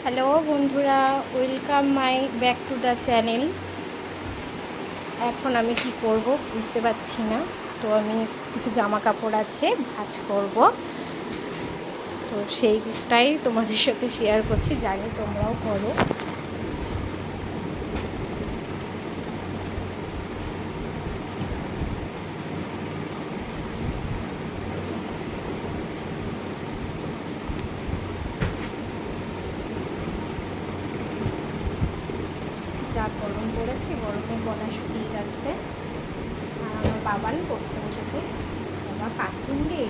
Hello বন্ধুরা, welcome my back to the channel. এখন আমি কি করব বুঝতে পারছি না। তো আমি কিছু জামা কাপড় আছে ভাঁজ করব, তো সেইটাই তোমাদের সাথে শেয়ার করছি, জানি তোমরাও করো। যা গরম পড়েছে, গরমে গলা শুকিয়ে যাচ্ছে। আর আমার বাবান পড়তে বসেছে। বাবা কার্টুন রে,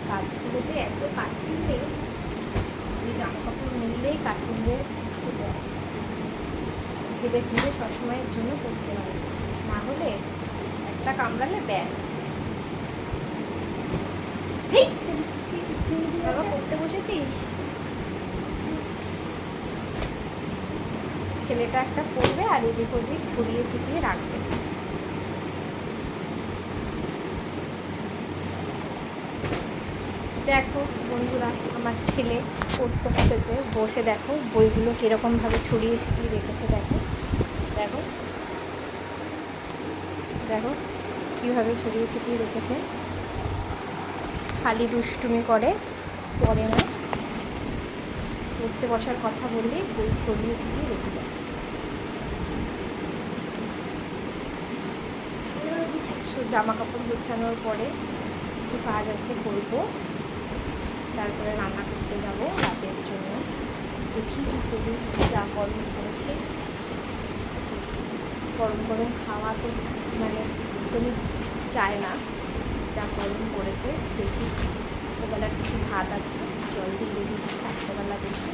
কাজগুলোতে এত কার্টুন রে, যে জামা কাপড় মিললেই কার্টুন রে চলে আসে। ধীরে ধীরে সবসময়ের জন্য করতে হবে, না হলে একটা কামড়ালে ব্যাস। বাবা পড়তে বসেছিস? ছেলেটা একটা পড়বে আর এদিক ওদিক ছড়িয়ে ছিটিয়ে রাখবে। দেখো বন্ধুরা, আমার ছেলে পড়তে বসেছে, বসে দেখো বইগুলো কীরকমভাবে ছড়িয়ে ছিটিয়ে রেখেছে। দেখো দেখো দেখো কীভাবে ছড়িয়ে ছিটিয়ে রেখেছে। খালি দুষ্টুমি করে, পড়ে না। পড়তে বসার কথা বললেই বই ছড়িয়ে ছিটিয়ে রেখে দেয়। জামা কাপড় গোছানোর পরে কিছু কাজ আছে করব, তারপরে রান্না করতে যাব রাতের জন্য। দেখি কী করি, যা গরম পড়েছে। গরম গরম খাওয়া তো মানে একদমই চায় না, যা গরম পড়েছে। দেখি ওবেলার কিছু ভাত আছে, জল দিয়ে রেখেছি, রাত্রেবেলা দেখি